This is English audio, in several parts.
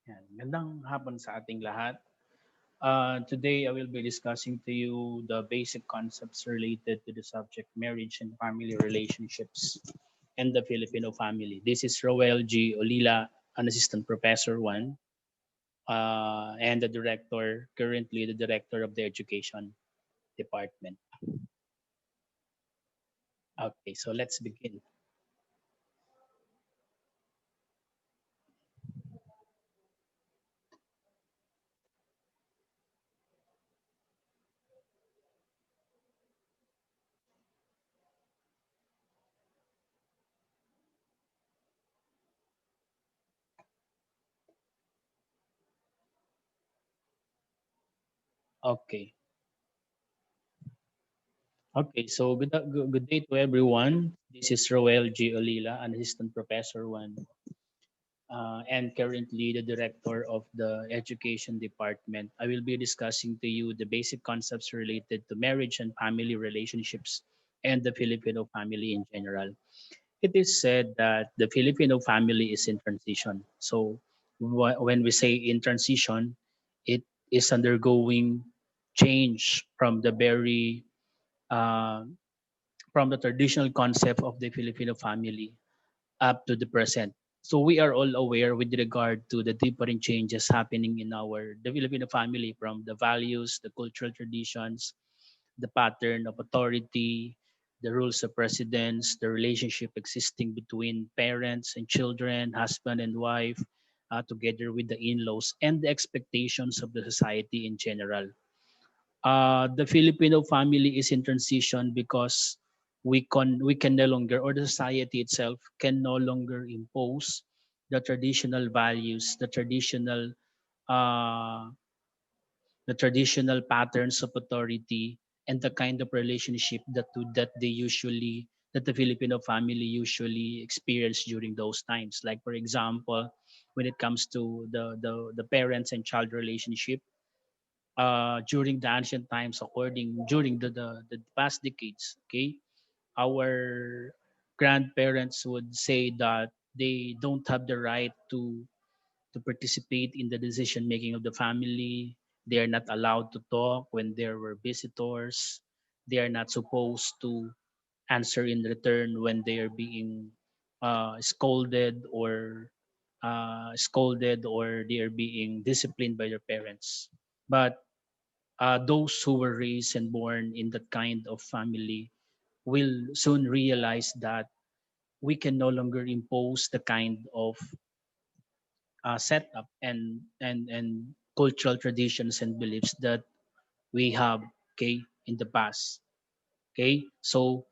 Yan. Gandang hapon sa ating lahat. Today, I will be discussing to you the basic concepts related to the subject marriage and family relationships and the Filipino family. This is Roel G. Olila, an assistant professor one, and the director, currently the director of the education department. Okay, so let's begin. Okay. Okay, so good day to everyone. This is Roel G. Olila, an assistant professor one, and currently the director of the education department. I will be discussing to you the basic concepts related to marriage and family relationships and the Filipino family in general. It is said that the Filipino family is in transition. So when we say in transition, it is undergoing change uh, from the traditional concept of the Filipino family up to the present. So we are all aware with regard to the different changes happening in our the Filipino family, from the values, the cultural traditions, the pattern of authority, the rules of precedence, the relationship existing between parents and children, husband and wife, together with the in-laws, and the expectations of the society in general. The Filipino family is in transition because we can no longer, or the society itself can no longer impose the traditional values, uh, the traditional patterns of authority, and the kind of relationship that the Filipino family usually experience during those times. Like for example, when it comes to the parents and child relationship, during the ancient times, during the past decades, okay, our grandparents would say that they don't have the right to participate in the decision making of the family. They are not allowed to talk when there were visitors. They are not supposed to answer in return when they are being scolded, or they are being disciplined by their parents. But those who were raised and born in that kind of family will soon realize that we can no longer impose the kind of setup and cultural traditions and beliefs that we have, okay, in the past. Okay, so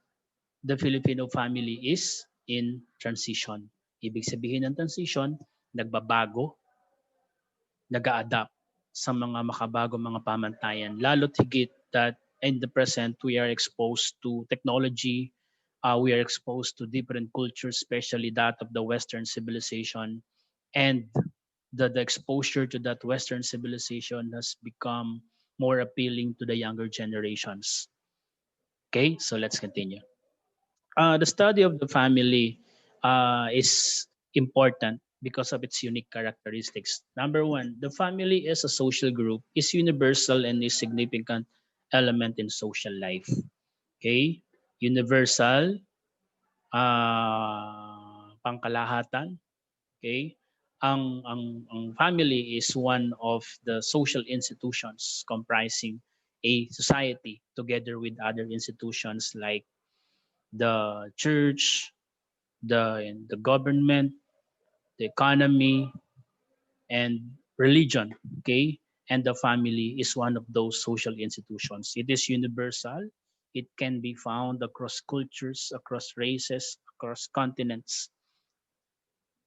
the Filipino family is in transition. Ibig sabihin ng transition, nagbabago, nag-a-adapt sa mga makabagong mga pamantayan. Lalo't higit that in the present, we are exposed to technology, we are exposed to different cultures, especially that of the Western civilization. And the exposure to that Western civilization has become more appealing to the younger generations. Okay, so let's continue. The study of the family is important because of its unique characteristics. Number one, the family as a social group is universal and is significant element in social life. Okay, universal, pangkalahatan. Okay, ang family is one of the social institutions comprising a society together with other institutions like the church, the government, the economy, and religion. Okay, and the family is one of those social institutions. It is universal. It can be found across cultures, across races, across continents,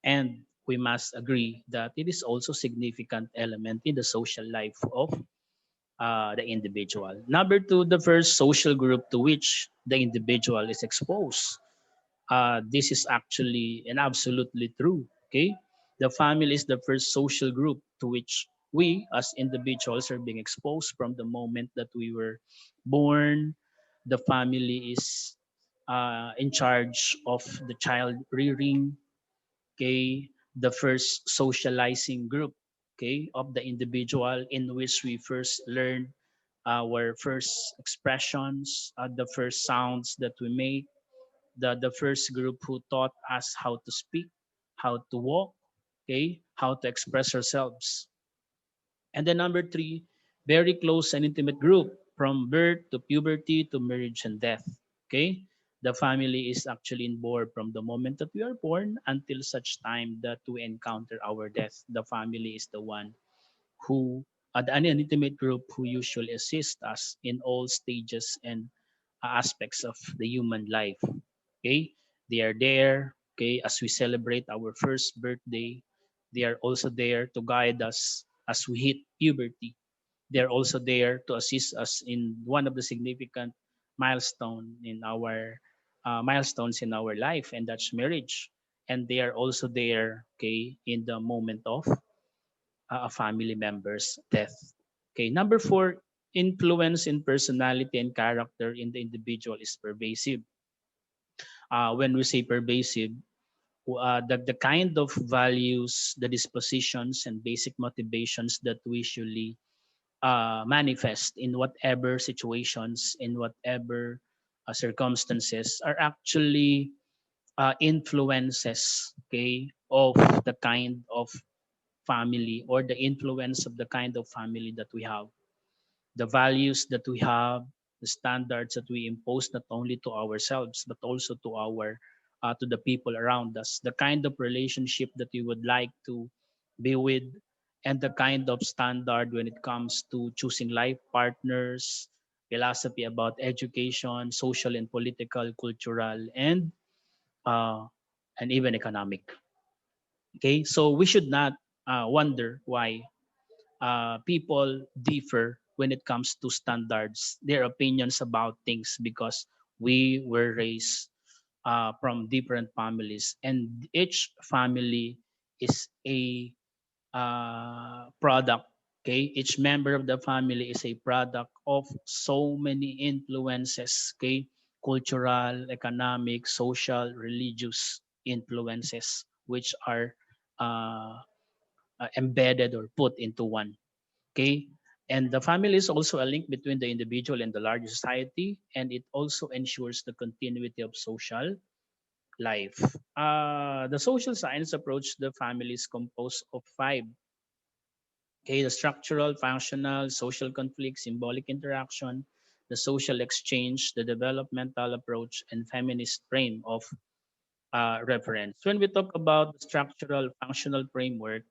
and we must agree that it is also significant element in the social life of the individual. Number two, the first social group to which the individual is exposed. This is actually and absolutely true. Okay, the family is the first social group to which we as individuals are being exposed from the moment that we were born. The family is in charge of the child rearing. Okay, the first socializing group. okay, of the individual, in which we first learn our first expressions, the first sounds that we make, the first group who taught us how to speak, how to walk, okay, how to express ourselves. And then number three, very close and intimate group from birth to puberty to marriage and death. Okay? The family is actually inborn from the moment that we are born until such time that we encounter our death. The family is the one who, an intimate group who usually assist us in all stages and aspects of the human life. Okay? They are there, okay, as we celebrate our first birthday. They are also there to guide us as we hit puberty. They are also there to assist us in one of the significant milestones in our life, and that's marriage. And they are also there, okay, in the moment of a family member's death. Okay, number four, influence in personality and character in the individual is pervasive. When we say pervasive, the kind of values, the dispositions, and basic motivations that we usually manifest in whatever situations, in whatever circumstances, are actually influences, okay, of the kind of family, or the influence of the kind of family that we have, the values that we have, the standards that we impose not only to ourselves but also to the people around us, the kind of relationship that we would like to be with, and the kind of standard when it comes to choosing life partners, philosophy about education, social and political, cultural, uh, and even economic. Okay, so we should not wonder why people differ when it comes to standards, their opinions about things, because we were raised from different families, and each family is a product. Okay, each member of the family is a product of so many influences. Okay, cultural, economic, social, religious influences, which are uh, embedded or put into one. Okay. And the family is also a link between the individual and the larger society, and it also ensures the continuity of social life. The social science approach to the family is composed of five. Okay, the structural, functional, social conflict, symbolic interaction, the social exchange, the developmental approach, and feminist frame of reference. When we talk about the structural, functional framework,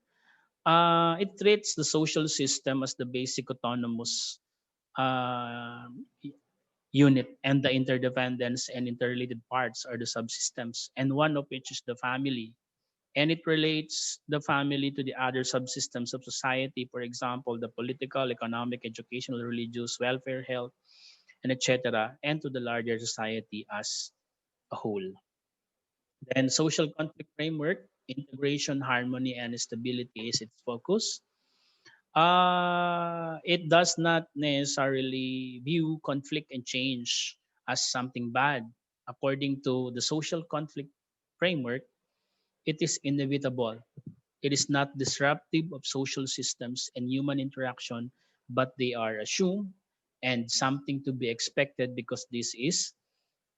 it treats the social system as the basic autonomous uh, unit, and the interdependence and interrelated parts are the subsystems, and one of which is the family. And it relates the family to the other subsystems of society, for example, the political, economic, educational, religious, welfare, health, and etc., and to the larger society as a whole. Then social conflict framework, integration, harmony, and stability is its focus. It does not necessarily view conflict and change as something bad. According to the social conflict framework, it is inevitable. It is not disruptive of social systems and human interaction, but they are assumed and something to be expected because this is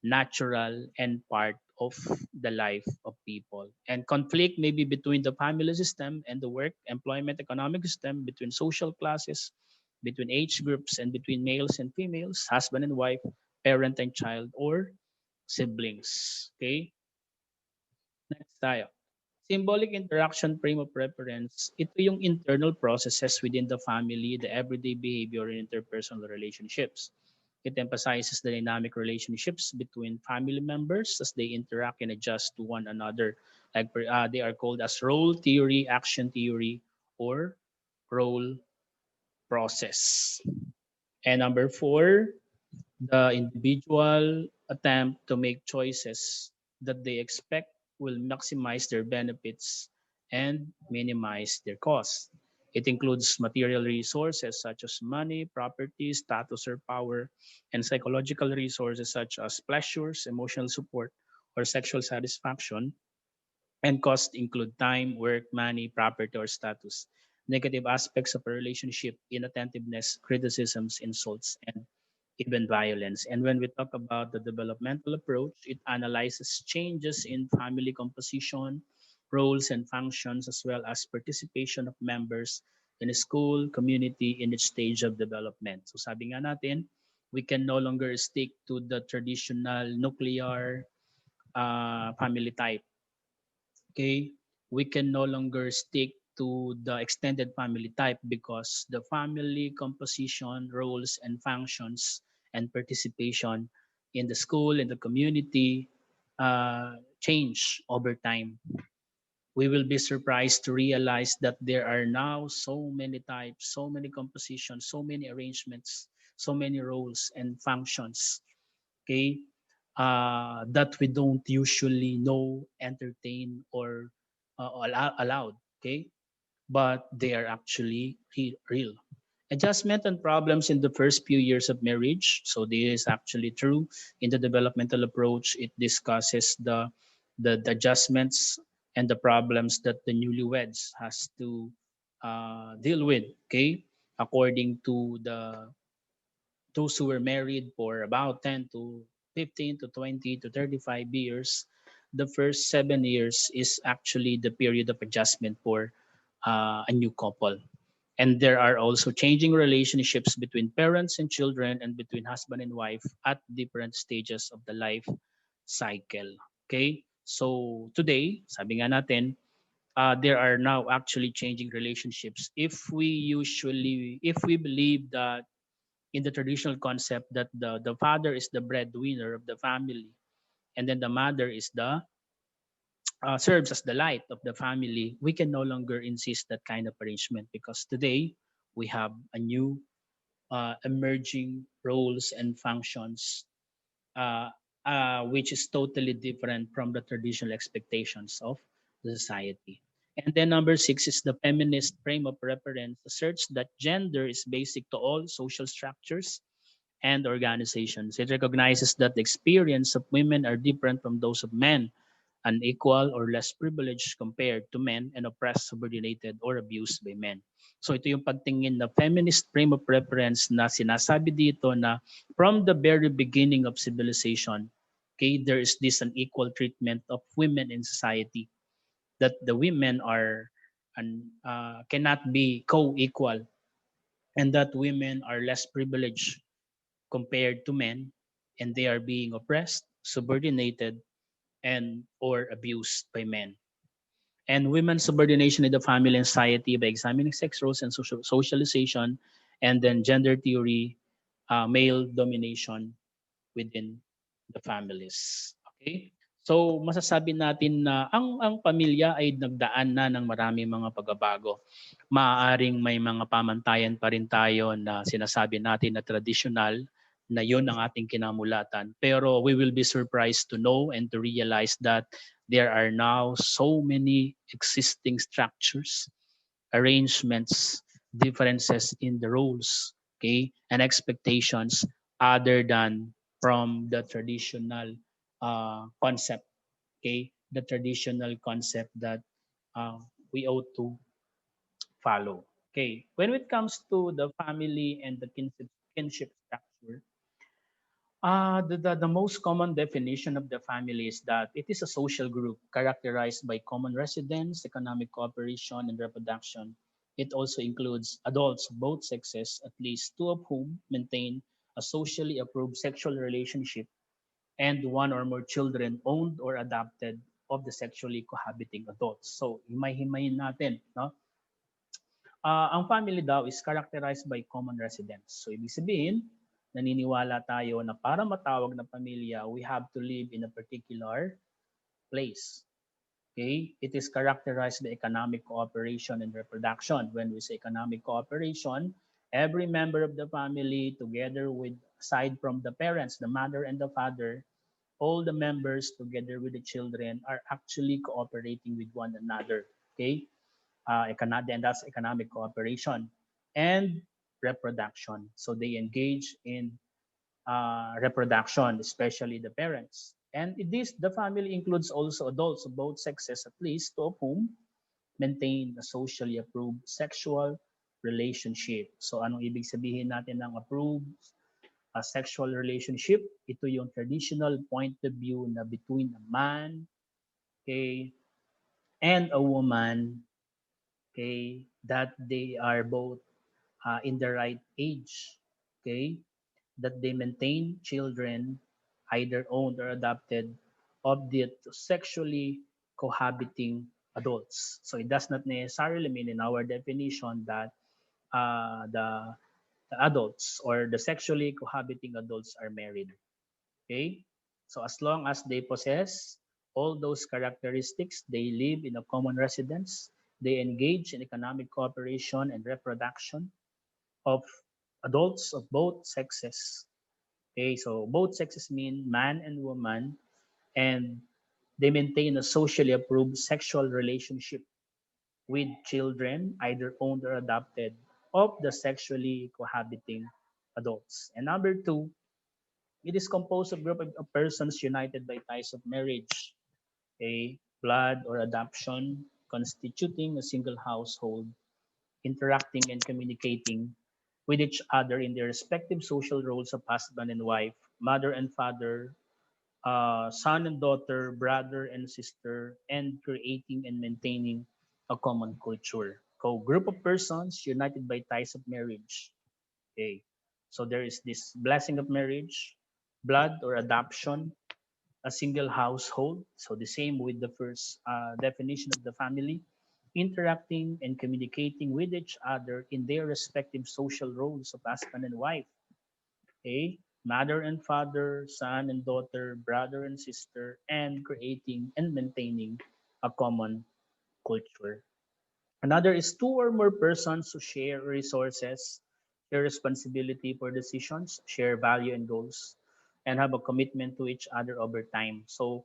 natural and part of the life of people. And conflict may be between the family system and the work, employment, economic system, between social classes, between age groups, and between males and females, husband and wife, parent and child, or siblings. Okay, next tayo. Symbolic interaction frame of reference, ito yung internal processes within the family, the everyday behavior and interpersonal relationships. It emphasizes the dynamic relationships between family members as they interact and adjust to one another. Like they are called as role theory, action theory, or role process. And number four, the individual attempt to make choices that they expect will maximize their benefits and minimize their costs. It includes material resources such as money, property, status, or power, and psychological resources such as pleasures, emotional support, or sexual satisfaction. And costs include time, work, money, property, or status. negative aspects of a relationship, inattentiveness, criticisms, insults, and even violence. And when we talk about the developmental approach, it analyzes changes in family composition, roles and functions, as well as participation of members in a school, community in each stage of development. So sabi nga natin, we can no longer stick to the traditional nuclear family type. Okay, we can no longer stick to the extended family type because the family composition, roles, and functions and participation in the school, in the community, change over time. We will be surprised to realize that there are now so many types, so many compositions, so many arrangements, so many roles and functions, okay, that we don't usually know, entertain, or allowed, okay, but they are actually real. Adjustment and problems in the first few years of marriage. So this is actually true. In the developmental approach, it discusses the adjustments and the problems that the newlyweds has to deal with. Okay, according to the those who were married for about 10 to 15 to 20 to 35 years, the first 7 years is actually the period of adjustment for a new couple. And there are also changing relationships between parents and children and between husband and wife at different stages of the life cycle. Okay? So today, sabi nga natin, there are now actually changing relationships. If we believe that in the traditional concept that the father is the breadwinner of the family and then the mother is the serves as the light of the family, we can no longer insist that kind of arrangement because today we have a new emerging roles and functions, uh, which is totally different from the traditional expectations of the society. And then number six is the feminist frame of reference asserts that gender is basic to all social structures and organizations. It recognizes that the experience of women are different from those of men, unequal or less privileged compared to men, and oppressed, subordinated, or abused by men. So ito yung pagtingin na feminist frame of reference na sinasabi dito na from the very beginning of civilization, okay, there is this unequal treatment of women in society, that the women are cannot be co-equal, and that women are less privileged compared to men, and they are being oppressed, subordinated, and or abused by men. And women's subordination in the family and society by examining sex roles and socialization, and then gender theory, male domination within the families. Okay? So masasabi natin na ang pamilya ay nagdaan na ng marami mga pagbabago. Maaaring may mga pamantayan pa rin tayo na sinasabi natin na traditional, na yon ang ating kinamulatan. Pero we will be surprised to know and to realize that there are now so many existing structures, arrangements, differences in the roles, okay, and expectations other than from the traditional concept, okay, the traditional concept that uh, we ought to follow. Okay, when it comes to the family and the kinship structure, the most common definition of the family is that it is a social group characterized by common residence, economic cooperation, and reproduction. It also includes adults of both sexes, at least two of whom maintain a socially approved sexual relationship, and one or more children owned or adopted of the sexually cohabiting adults. So, himay-himayin natin, no? Ang family daw is characterized by common residence. So, ibig sabihin, naniniwala tayo na para matawag na pamilya, we have to live in a particular place. Okay? It is characterized by economic cooperation and reproduction. When we say economic cooperation, every member of the family, together with, aside from the parents, the mother and the father, all the members together with the children are actually cooperating with one another. Okay? And that's economic cooperation and reproduction. So they engage in reproduction, especially the parents. And this, the family includes also adults of both sexes, at least two of whom maintain a socially approved sexual relationship. So anong ibig sabihin natin ng approved sexual relationship? Ito yung traditional point of view na between a man, okay, and a woman, okay, that they are both in the right age, okay, that they maintain children, either owned or adopted, of the sexually cohabiting adults. So it does not necessarily mean in our definition that the adults or the sexually cohabiting adults are married. Okay? So as long as they possess all those characteristics, they live in a common residence, they engage in economic cooperation and reproduction of adults of both sexes. Okay, so both sexes mean man and woman, and they maintain a socially approved sexual relationship with children, either owned or adopted, of the sexually cohabiting adults. And number two, it is composed of group of persons united by ties of marriage, a blood or adoption, constituting a single household, interacting and communicating with each other in their respective social roles of husband and wife, mother and father, son and daughter, brother and sister, and creating and maintaining a common culture. So, group of persons united by ties of marriage. Okay. So there is this blessing of marriage, blood or adoption, a single household. So the same with the first definition of the family, interacting and communicating with each other in their respective social roles of husband and wife. Okay, mother and father, son and daughter, brother and sister, and creating and maintaining a common culture. Another is two or more persons who share resources, share responsibility for decisions, share value and goals, and have a commitment to each other over time. So,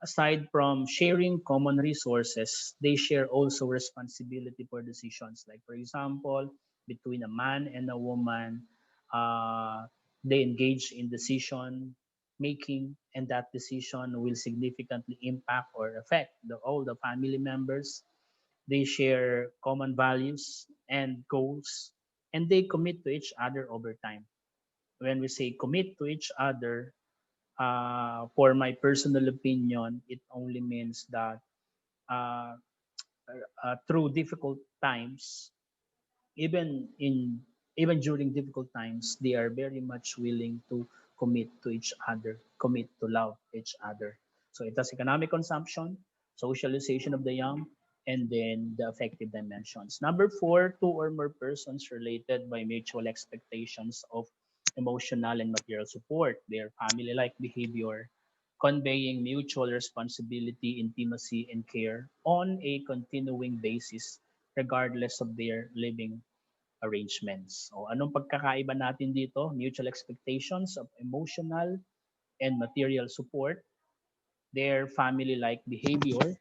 aside from sharing common resources, they share also responsibility for decisions. Like, for example, between a man and a woman, uh, they engage in decision making, and that decision will significantly impact or affect all the family members. They share common values and goals, and they commit to each other over time. When we say commit to each other, for my personal opinion, it only means that uh, through difficult times, even in even during difficult times, they are very much willing to commit to each other, commit to love each other. So it has economic consumption, socialization of the young, and then the affective dimensions. Number four, two or more persons related by mutual expectations of emotional and material support, their family-like behavior, conveying mutual responsibility, intimacy, and care on a continuing basis regardless of their living arrangements. O anong pagkakaiba natin dito? Mutual expectations of emotional and material support, their family-like behavior,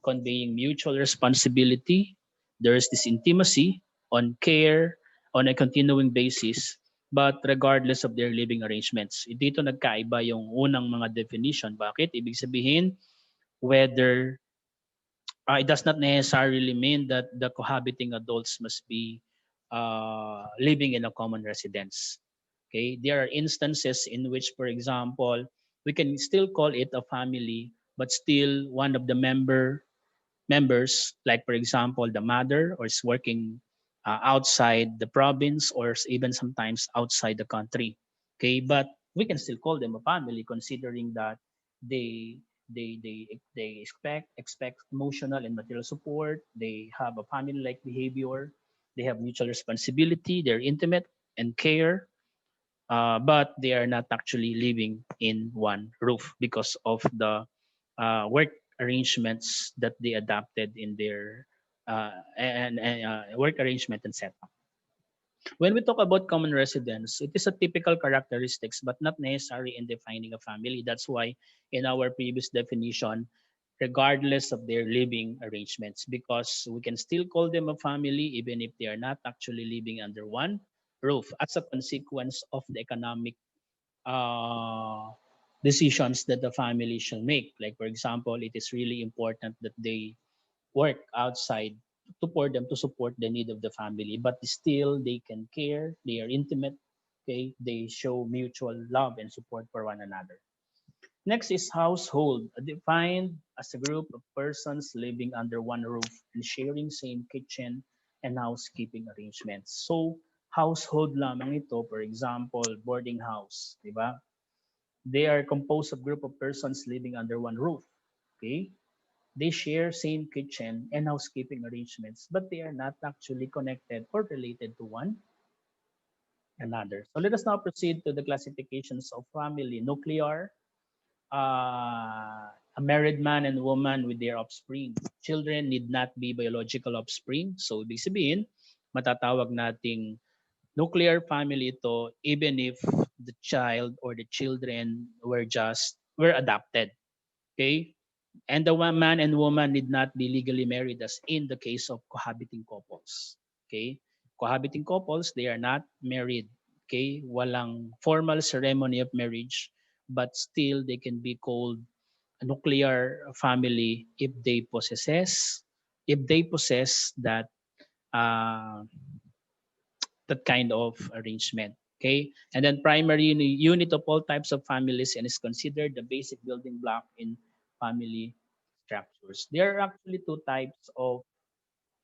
conveying mutual responsibility. There is this intimacy on care on a continuing basis, but regardless of their living arrangements. Dito nagkaiba yung unang mga definition. Bakit? Ibig sabihin, whether it does not necessarily mean that the cohabiting adults must be living in a common residence. Okay, there are instances in which, for example, we can still call it a family, but still one of the members, like for example, the mother, or is working outside the province, or even sometimes outside the country. Okay, but we can still call them a family, considering that they they expect emotional and material support. They have a family-like behavior. They have mutual responsibility. They're intimate and care, but they are not actually living in one roof because of the work arrangements that they adapted in their work arrangement and setup. When we talk about common residence, it is a typical characteristics, but not necessary in defining a family. That's why in our previous definition, regardless of their living arrangements, because we can still call them a family even if they are not actually living under one roof as a consequence of the economic uh, decisions that the family shall make. Like, for example, it is really important that they work outside for them to support the need of the family, but still they can care, they are intimate, okay, they show mutual love and support for one another. Next is household, defined as a group of persons living under one roof and sharing same kitchen and housekeeping arrangements. So, household lamang ito, for example, boarding house, di ba? They are composed of group of persons living under one roof. Okay? They share same kitchen and housekeeping arrangements, but they are not actually connected or related to one another. So let us now proceed to the classifications of family. Nuclear, a married man and woman with their offspring. Children need not be biological offspring. So ibig sabihin, matatawag nating nuclear family ito even if the child or the children were adopted. Okay? And the one man and woman need not be legally married as in the case of cohabiting couples. Okay? Cohabiting couples, they are not married. Okay? Walang formal ceremony of marriage, but still they can be called a nuclear family if they possess uh, that kind of arrangement. Okay, and then primary unit of all types of families and is considered the basic building block in family structures. There are actually two types of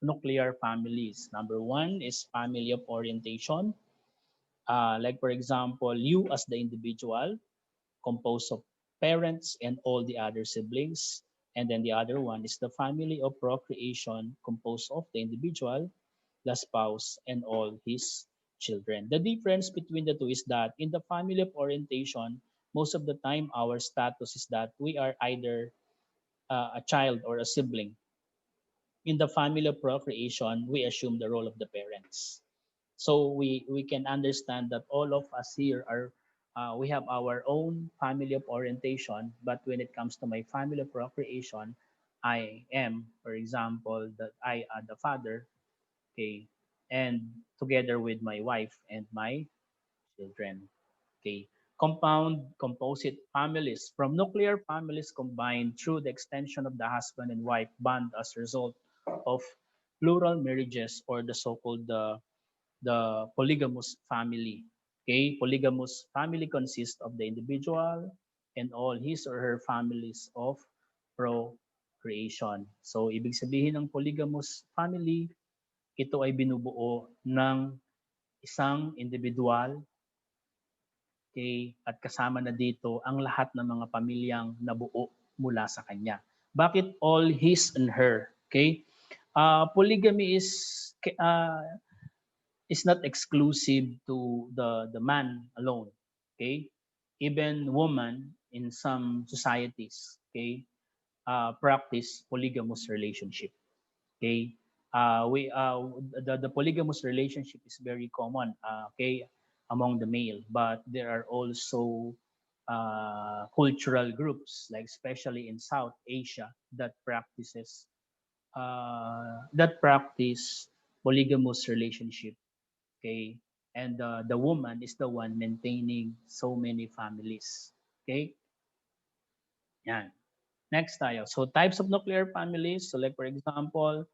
nuclear families. Number one is family of orientation. Like for example, you as the individual, composed of parents and all the other siblings. And then the other one is the family of procreation, composed of the individual, the spouse, and all his children. The difference between the two is that in the family of orientation, most of the time our status is that we are either a child or a sibling. In the family of procreation, we assume the role of the parents. So we can understand that all of us here are we have our own family of orientation, but when it comes to my family of procreation, I am, for example, that I am the father, okay, and together with my wife and my children. Okay. Compound composite families from nuclear families combined through the extension of the husband and wife bond as a result of plural marriages or the so-called the polygamous family. Okay, polygamous family consists of the individual and all his or her families of procreation. So, ibig sabihin ng polygamous family, ito ay binubuo ng isang individual, okay, at kasama na dito ang lahat ng mga pamilyang nabuo mula sa kanya. Bakit all his and her? Okay? Polygamy uh, is not exclusive to the man alone. Okay? Even woman in some societies, okay, practice polygamous relationship. Okay? We the polygamous relationship is very common, okay, among the male, but there are also cultural groups, like especially in South Asia, that practice polygamous relationship. Okay, and the woman is the one maintaining so many families. Okay, yan. Next tayo. So types of nuclear families. So like for example,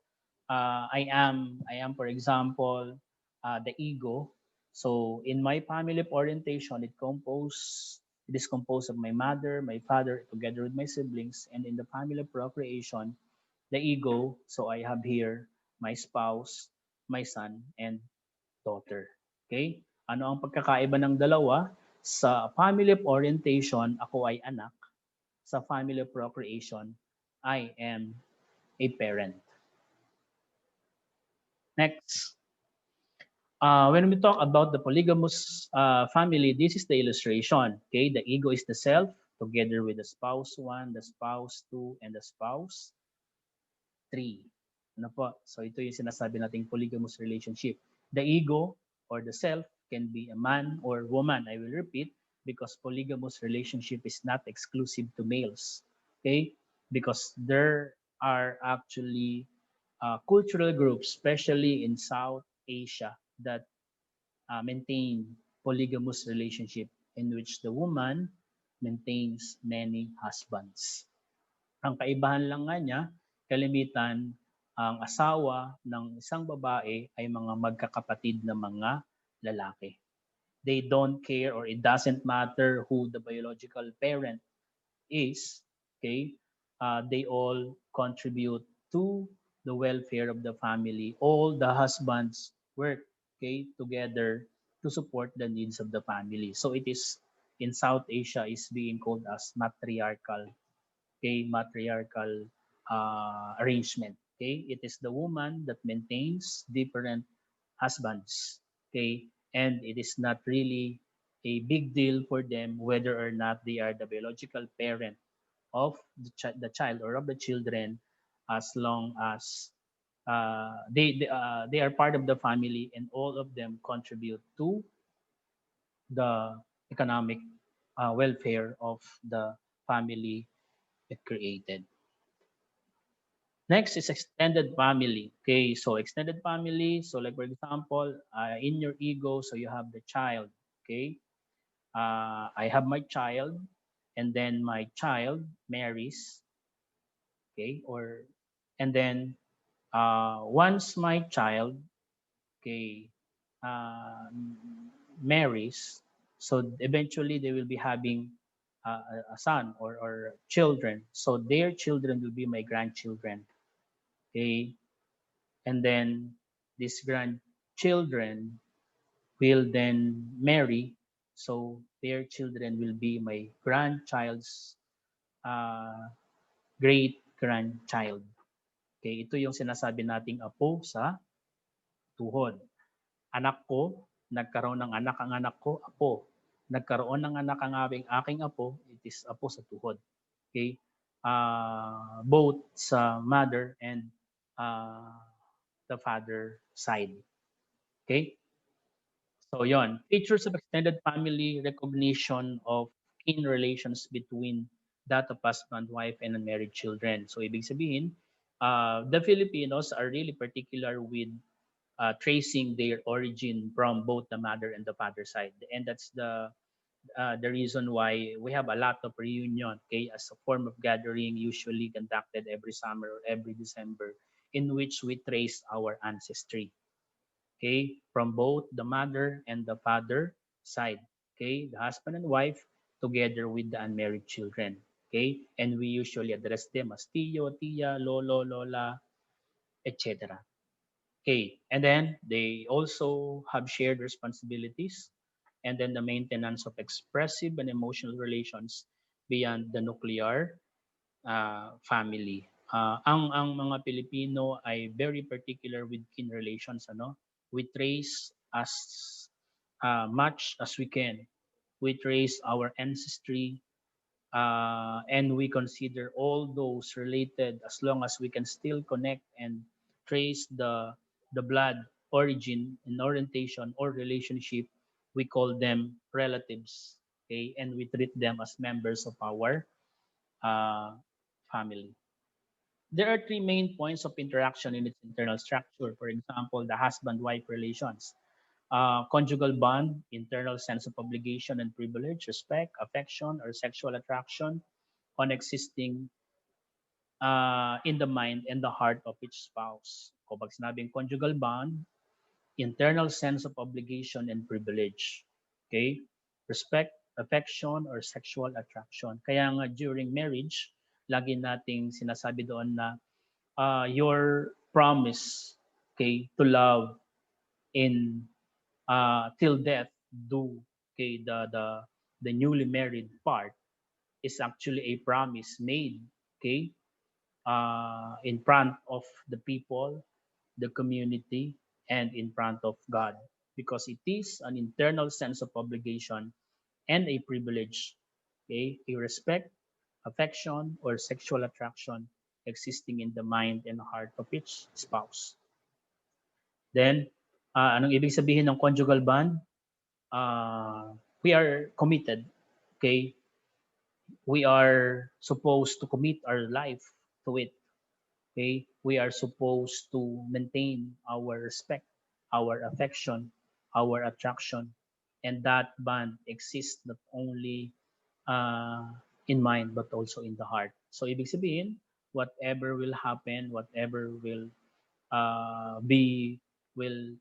I am for example the ego. So in my family of orientation, it is composed of my mother, my father, together with my siblings, and in the family of procreation, the ego. So I have here my spouse, my son, and daughter. Okay? Ano ang pagkakaiba ng dalawa? Sa family of orientation, ako ay anak. Sa family of procreation, I am a parent. Next, when we talk about the polygamous family, this is the illustration. Okay, the ego is the self, together with the spouse one, the spouse two, and the spouse three. Ano po? So ito yung sinasabi nating polygamous relationship. The ego or the self can be a man or woman. I will repeat, because polygamous relationship is not exclusive to males. Okay? Because there are actually cultural groups, especially in South Asia, that maintain polygamous relationship in which the woman maintains many husbands. Ang kaibahan lang nga niya, kalimitan, ang asawa ng isang babae ay mga magkakapatid na mga lalaki. They don't care, or it doesn't matter who the biological parent is, okay? They all contribute to the welfare of the family. All the husbands work, okay, together to support the needs of the family. So it is in South Asia is being called as matriarchal, okay, matriarchal arrangement. Okay, it is the woman that maintains different husbands. Okay, and it is not really a big deal for them whether or not they are the biological parent of the child or of the children, as long as they are part of the family and all of them contribute to the economic welfare of the family it created. Next is extended family. Okay, so extended family. So like for example, in your ego, so you have the child. Okay, I have my child, and then my child marries. Okay, or and then once my child, okay, uh, marries, so eventually they will be having a son or children. So their children will be my grandchildren. Okay, and then these grandchildren will then marry, so their children will be my grandchild's uh, great grandchild. Okay, ito yung sinasabi nating apo sa tuhod. Anak ko, nagkaroon ng anak ang anak ko, apo. Nagkaroon ng anak ang aking apo, it is apo sa tuhod. Okay, both sa mother and uh, the father side. Okay? So yon, features of extended family, recognition of kin relations between that of husband, wife, and unmarried children. So ibig sabihin, the Filipinos are really particular with tracing their origin from both the mother and the father side. And that's the reason why we have a lot of reunion, okay, as a form of gathering usually conducted every summer or every December, in which we trace our ancestry, okay, from both the mother and the father side, okay, the husband and wife together with the unmarried children, okay, and we usually address them as tiyo, tia, lolo, lola, etc. Okay, and then they also have shared responsibilities, and then the maintenance of expressive and emotional relations beyond the nuclear family. Ang mga Pilipino ay very particular with kin relations, ano? We trace as much as we can. We trace our ancestry, and we consider all those related, as long as we can still connect and trace the blood origin and orientation or relationship. We call them relatives, okay, and we treat them as members of our uh, family. There are three main points of interaction in its internal structure. For example, the husband-wife relations, conjugal bond, internal sense of obligation and privilege, respect, affection, or sexual attraction on existing in the mind and the heart of each spouse. Kapag sinabing conjugal bond, internal sense of obligation and privilege. Okay? Respect, affection, or sexual attraction. Kaya nga during marriage, lagi nating sinasabi doon na your promise, okay, to love in till death do, okay, the newly married part is actually a promise made, okay, in front of the people, the community, and in front of God, because it is an internal sense of obligation and a privilege, okay, a respect, affection, or sexual attraction existing in the mind and heart of each spouse. Then, anong ibig sabihin ng conjugal bond? We are committed, okay? We are supposed to commit our life to it, okay? We are supposed to maintain our respect, our affection, our attraction, and that bond exists not only uh, in mind but also in the heart. So ibig sabihin, whatever will happen, whatever will be will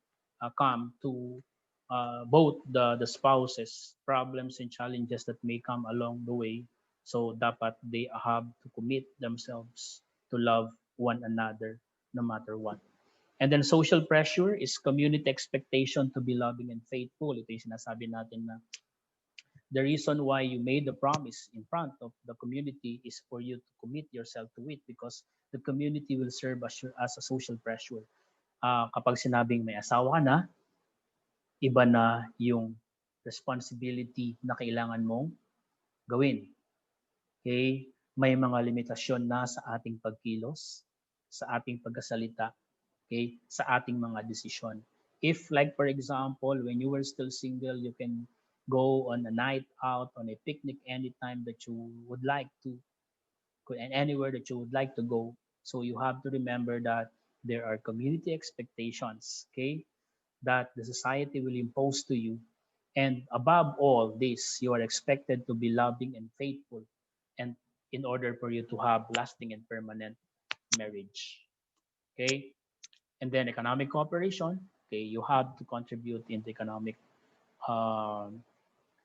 come to both the spouses, problems and challenges that may come along the way. So dapat they have to commit themselves to love one another no matter what. And then social pressure is community expectation to be loving and faithful. Ito yung sinasabi natin na the reason why you made the promise in front of the community is for you to commit yourself to it, because the community will serve as a social pressure. Kapag sinabing may asawa ka na, iba na yung responsibility na kailangan mong gawin. Okay? May mga limitasyon na sa ating pagkilos, sa ating pagkasalita, okay? Sa ating mga desisyon. If like for example, when you were still single, you can go on a night out, on a picnic anytime that you would like to, and anywhere that you would like to go. So you have to remember that there are community expectations, okay, that the society will impose to you. And above all this, you are expected to be loving and faithful, and in order for you to have lasting and permanent marriage. Okay? And then economic cooperation, okay, you have to contribute in the economic um,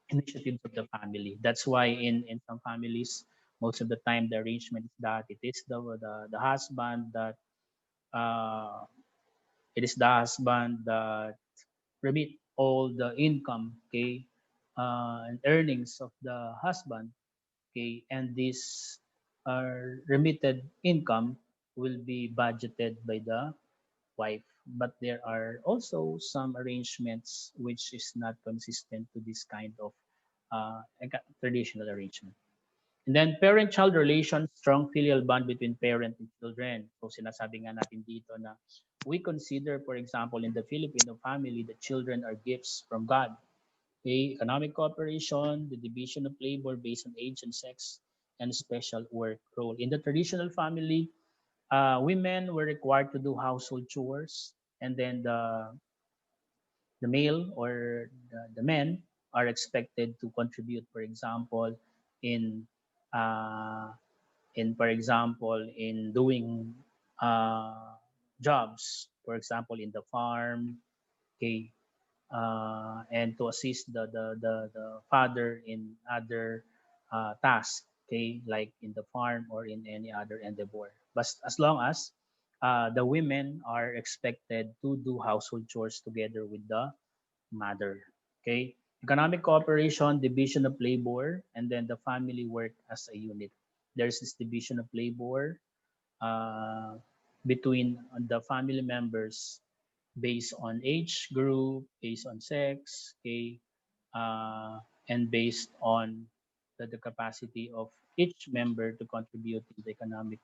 initiatives of the family. That's why in some families, most of the time the arrangement is that it is the husband that uh, it is the husband that remit all the income, okay, and earnings of the husband, okay, and this remitted income will be budgeted by the wife. But there are also some arrangements which is not consistent to this kind of traditional arrangement. And then parent-child relations, strong filial bond between parent and children. So sinasabi nga natin dito na we consider, for example, in the Filipino family, the children are gifts from God. Okay? Economic cooperation, the division of labor based on age and sex, and special work role. In the traditional family, women were required to do household chores, and then the male or the men are expected to contribute, for example, in uh, for example, in doing jobs, for example, in the farm, okay, and to assist the father in other tasks, okay, like in the farm or in any other endeavor. But as long as the women are expected to do household chores together with the mother, okay. Economic cooperation, division of labor, and then the family work as a unit. There's this division of labor uh, between the family members based on age group, based on sex, okay, uh, and based on the capacity of each member to contribute to the economic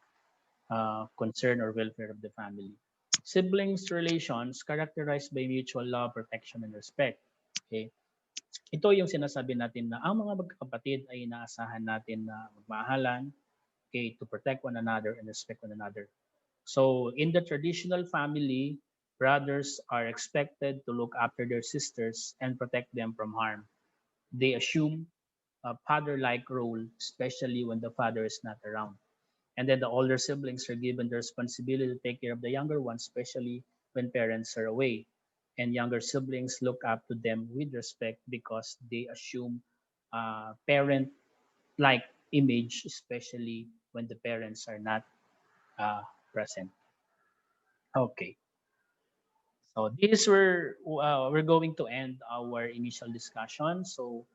concern or welfare of the family. Siblings relations characterized by mutual love, protection, and respect. Okay. Ito yung sinasabi natin na ang mga magkakapatid ay inaasahan natin na magmahalan, okay, to protect one another and respect one another. So in the traditional family, brothers are expected to look after their sisters and protect them from harm. They assume a father-like role, especially when the father is not around. And then the older siblings are given the responsibility to take care of the younger ones, especially when parents are away. And younger siblings look up to them with respect because they assume parent-like image, especially when the parents are not present. Okay. So this we're going to end our initial discussion. So